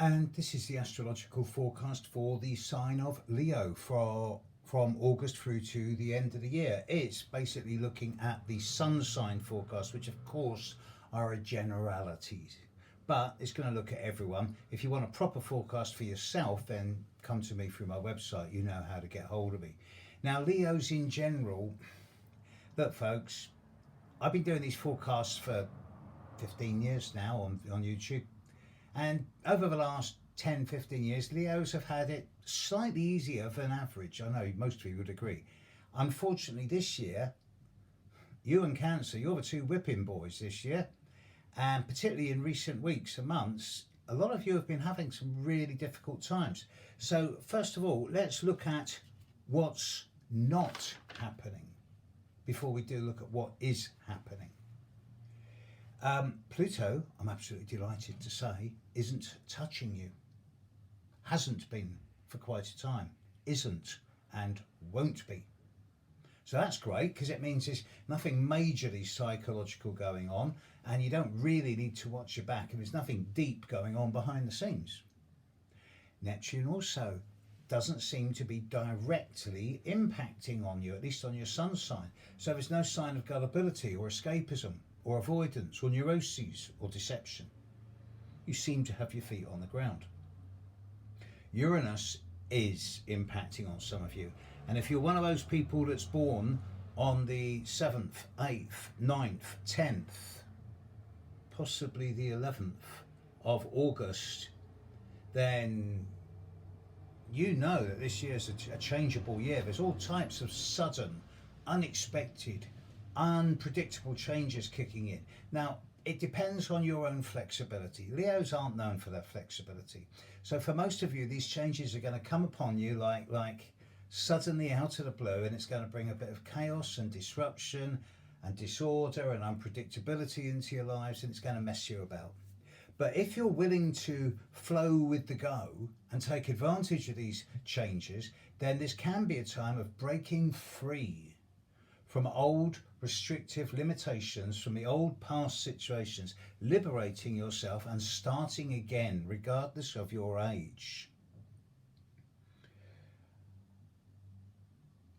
And this is the astrological forecast for the sign of Leo from August through to the end of the year. It's basically looking at the sun sign forecast, which of course are a generality, but it's going to look at everyone. If you want a proper forecast for yourself, then come to me through my website. You know how to get hold of me. Now, Leos in general, look folks, I've been doing these forecasts for 15 years now on YouTube. And over the last 10, 15 years, Leos have had it slightly easier than average. I know most of you would agree. Unfortunately, this year, you and Cancer, you're the two whipping boys this year. And particularly in recent weeks and months, a lot of you have been having some really difficult times. So first of all, let's look at what's not happening before we do look at what is happening. Pluto, I'm absolutely delighted to say, isn't touching you. Hasn't been for quite a time. Isn't and won't be. So that's great because it means there's nothing majorly psychological going on and you don't really need to watch your back and there's nothing deep going on behind the scenes. Neptune also doesn't seem to be directly impacting on you, at least on your sun sign. So there's no sign of gullibility or escapism or avoidance or neuroses or deception. You seem to have your feet on the ground. Uranus is impacting on some of you. And if you're one of those people that's born on the 7th, 8th, 9th, 10th, possibly the 11th of August, then you know that this year's a changeable year. There's all types of sudden, unexpected, unpredictable changes kicking in. Now, it depends on your own flexibility. Leos aren't known for their flexibility. So for most of you, these changes are going to come upon you like suddenly out of the blue, and it's going to bring a bit of chaos and disruption and disorder and unpredictability into your lives, and it's going to mess you about. But if you're willing to flow with the go and take advantage of these changes, then this can be a time of breaking free from old restrictive limitations, from the old past situations, liberating yourself and starting again, regardless of your age.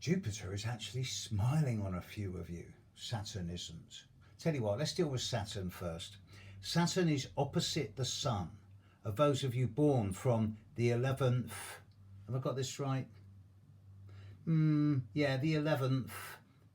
Jupiter is actually smiling on a few of you. Saturn isn't. Tell you what, let's deal with Saturn first. Saturn is opposite the Sun of those of you born from the 11th. Have I got this right? Yeah, the 11th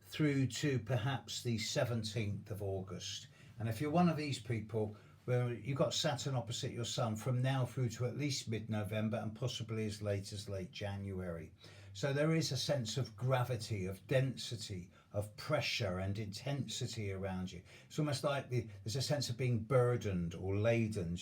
through to perhaps the 17th of August. And if you're one of these people where you've got Saturn opposite your Sun from now through to at least mid-November and possibly as late January. So there is a sense of gravity, of density, of pressure and intensity around you. It's almost like there's a sense of being burdened or laden.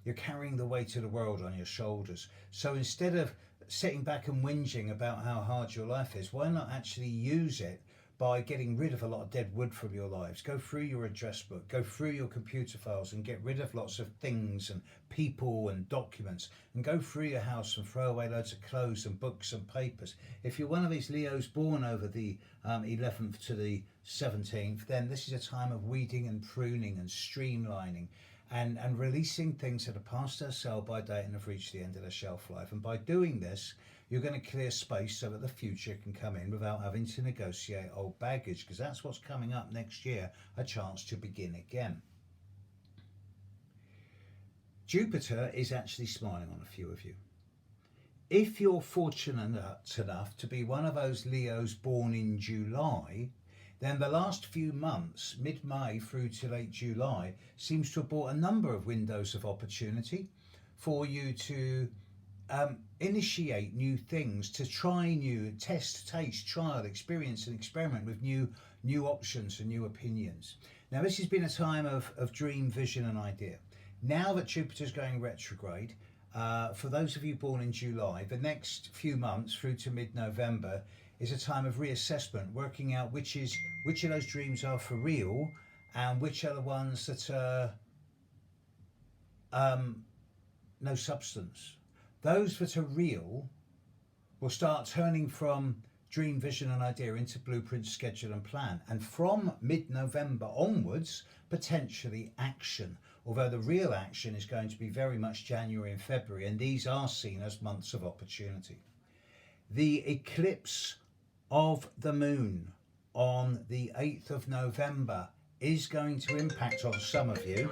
You're carrying the weight of the world on your shoulders. So instead of sitting back and whinging about how hard your life is, why not actually use it by getting rid of a lot of dead wood from your lives? Go through your address book, go through your computer files and get rid of lots of things and people and documents, and go through your house and throw away loads of clothes and books and papers. If you're one of these Leos born over the 11th to the 17th, then this is a time of weeding and pruning and streamlining and releasing things that are past their sell by date and have reached the end of their shelf life. And by doing this, you're going to clear space so that the future can come in without having to negotiate old baggage, because that's what's coming up next year, a chance to begin again. Jupiter is actually smiling on a few of you. If you're fortunate enough to be one of those Leos born in July, then the last few months, mid-May through to late July, seems to have brought a number of windows of opportunity for you to initiate new things, to try new, test, taste, trial, experience and experiment with new options and new opinions. Now this has been a time of dream, vision and idea. Now that Jupiter's going retrograde, for those of you born in July, the next few months through to mid-November is a time of reassessment, working out which of those dreams are for real and which are the ones that are no substance. Those that are real will start turning from dream, vision and idea into blueprint, schedule and plan. And from mid-November onwards, potentially action. Although the real action is going to be very much January and February, and these are seen as months of opportunity. The eclipse of the moon on the 8th of November is going to impact on some of you.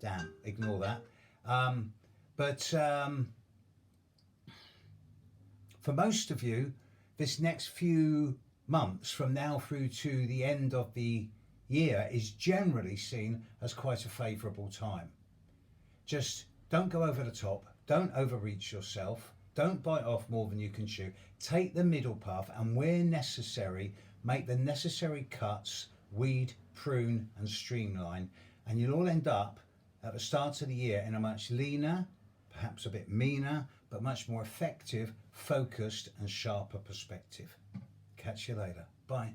Damn, ignore that. But for most of you, this next few months from now through to the end of the year is generally seen as quite a favourable time. Just don't go over the top, don't overreach yourself, don't bite off more than you can chew. Take the middle path, and where necessary, make the necessary cuts, weed, prune and streamline, and you'll all end up at the start of the year in a much leaner, perhaps a bit meaner, but much more effective, focused and sharper perspective. Catch you later. Bye.